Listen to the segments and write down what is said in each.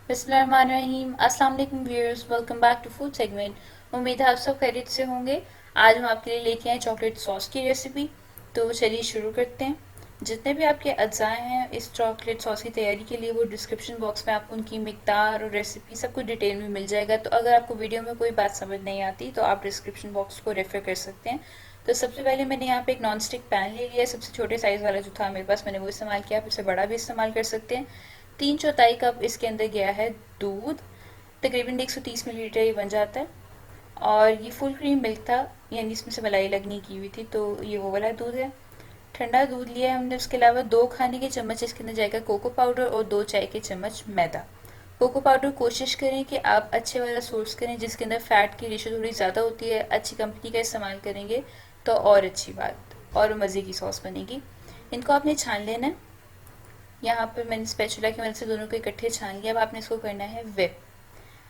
बिस्मिल्लाहिर्रहमानिर्रहीम। अस्सलाम वालेकुम viewers, welcome back to food segment. उम्मीद है आप सब खैरियत से होंगे। आज हम आपके लिए लेके आए चॉकलेट सॉस की रेसिपी। तो चलिए शुरू करते हैं। जितने भी आपके अज्जाए हैं इस चॉकलेट सॉस की तैयारी के लिए, वो डिस्क्रिप्शन बॉक्स में आपको उनकी मिकदार और रेसिपी सब कुछ डिटेल में मिल जाएगा। तो अगर आपको वीडियो में कोई बात समझ नहीं आती तो आप डिस्क्रिप्शन बॉक्स को रेफर कर सकते हैं। तो सबसे पहले मैंने यहाँ पे एक नॉन स्टिक पैन ले लिया है। सबसे छोटे साइज़ वाला जो था मेरे पास, मैंने वो इस्तेमाल किया। आप इससे बड़ा भी इस्तेमाल कर सकते हैं। 3/4 कप इसके अंदर गया है दूध। तकरीबन 130 मिलीलीटर ये बन जाता है। और ये फुल क्रीम मिल्क था, यानी इसमें से मलाई लगनी की हुई थी, तो ये वो वाला दूध है। ठंडा दूध लिया है हमने। उसके अलावा 2 खाने के चम्मच इसके अंदर जाएगा कोको पाउडर और 2 चाय के चम्मच मैदा। कोको पाउडर कोशिश करें कि आप अच्छे वाला सोर्स करें जिसके अंदर फ़ैट की रेशो थोड़ी ज़्यादा होती है। अच्छी कंपनी का इस्तेमाल करेंगे तो और अच्छी बात, और मज़े की सॉस बनेगी। इनको आपने छान लेना है। यहाँ पर मैंने स्पैचुला की मदद से दोनों को इकट्ठे छान लिया। अब आपने इसको करना है whip।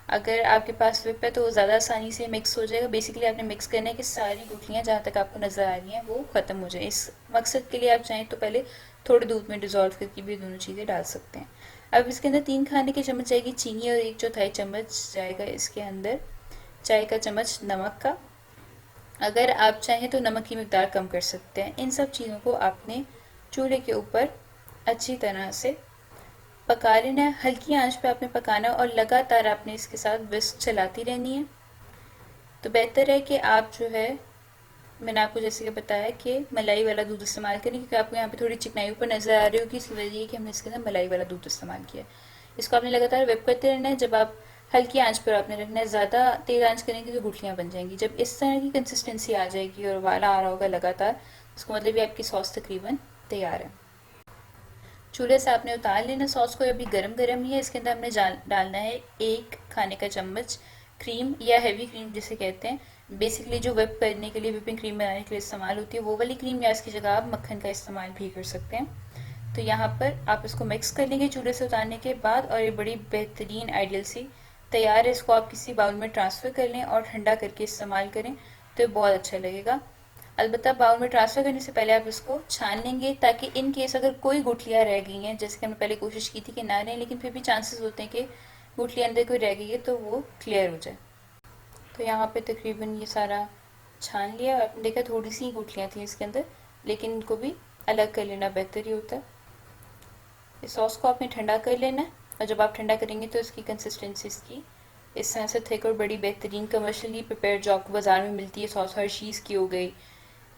अगर आपके पास whip है तो वो ज़्यादा आसानी से मिक्स हो जाएगा। बेसिकली आपने मिक्स करना है कि सारी गुठलियाँ जहाँ तक आपको नज़र आ रही हैं वो ख़त्म हो जाए। इस मकसद के लिए आप चाहें तो पहले थोड़े दूध में डिज़ोल्व करके भी दोनों चीज़ें डाल सकते हैं। अब इसके अंदर 3 खाने के चम्मच जाएगी चीनी और 1/4 चम्मच जाएगा इसके अंदर चाय का चम्मच नमक का। अगर आप चाहें तो नमक की मिकदार कम कर सकते हैं। इन सब चीज़ों को आपने चूल्हे के ऊपर अच्छी तरह से पका लेना है। हल्की आंच पे आपने पकाना है और लगातार आपने इसके साथ विस्क चलाती रहनी है। तो बेहतर है कि आप जो है, मैंने आपको जैसे कि बताया कि मलाई वाला दूध इस्तेमाल करें, क्योंकि आपको यहाँ पे थोड़ी चिकनाई ऊपर नज़र आ रही होगी। इसकी वजह ये कि हमने इसके अंदर मलाई वाला दूध इस्तेमाल किया है। इसको आपने लगातार वेप करते रहना है। जब आप हल्की आंच पर आपने रखना है, ज़्यादा तेज़ आंच करेंगे तो गुठलियाँ बन जाएंगी। जब इस तरह की कंसिस्टेंसी आ जाएगी और उबाला आ रहा होगा लगातार, उसका मतलब ये आपकी सॉस तकरीबन तैयार है। चूल्हे से आपने उतार लेना सॉस को। अभी गरम गरम ही है। इसके अंदर हमने डालना है 1 खाने का चम्मच क्रीम, या हैवी क्रीम जिसे कहते हैं। बेसिकली जो व्हिप करने के लिए, व्हिपिंग क्रीम बनाने के लिए इस्तेमाल होती है वो वाली क्रीम, या इसकी जगह आप मक्खन का इस्तेमाल भी कर सकते हैं। तो यहाँ पर आप इसको मिक्स कर लेंगे चूल्हे से उतारने के बाद, और ये बड़ी बेहतरीन आइडियल सी तैयार है। इसको आप किसी बाउल में ट्रांसफ़र कर लें और ठंडा करके इस्तेमाल करें तो ये बहुत अच्छा लगेगा। अलबत्ता बाउल में ट्रांसफ़र करने से पहले आप इसको छान लेंगे, ताकि इन केस अगर कोई गुठलियाँ रह गई हैं, जैसे कि हमने पहले कोशिश की थी कि ना रहें, लेकिन फिर भी चांसेस होते हैं कि गुठलियाँ अंदर कोई रह गई है, तो वो क्लियर हो जाए। तो यहाँ पे तकरीबन ये सारा छान लिया और आपने देखा थोड़ी सी गुठलियाँ थी इसके अंदर, लेकिन इनको भी अलग कर लेना बेहतर ही होता है। इस सॉस को आपने ठंडा कर लेना है, और जब आप ठंडा करेंगे तो इसकी कंसिस्टेंसी इसकी इस तरह से थिक और बड़ी बेहतरीन कमर्शियली प्रिपेयर जो आपको बाज़ार में मिलती है सॉस, हर्शीज़ की हो गई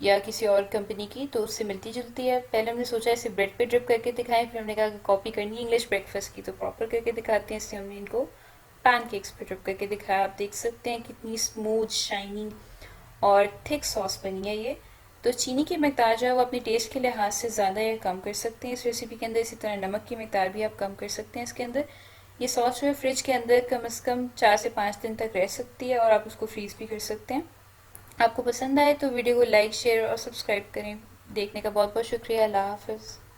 या किसी और कंपनी की, तो उससे मिलती जुलती है। पहले हमने सोचा इसे ब्रेड पे ड्रिप करके दिखाएं, फिर हमने कहा कि कॉपी करनी है इंग्लिश ब्रेकफास्ट की तो प्रॉपर करके दिखाते हैं, इसलिए हमने इनको पैनकेक्स पे ड्रिप करके दिखाया। आप देख सकते हैं कितनी स्मूथ, शाइनी और थिक सॉस बनी है ये। तो चीनी की मिकदार जो है वो अपने टेस्ट के लिहाज से ज़्यादा या कम कर सकते हैं इस रेसिपी के अंदर। इसी तरह नमक की मिकदार भी आप कम कर सकते हैं इसके अंदर। ये सॉस जो है फ्रिज के अंदर कम से कम 4 से 5 दिन तक रह सकती है, और आप उसको फ्रीज़ भी कर सकते हैं। आपको पसंद आए तो वीडियो को लाइक, शेयर और सब्सक्राइब करें। देखने का बहुत बहुत शुक्रिया। अल्लाह हाफ़िज़।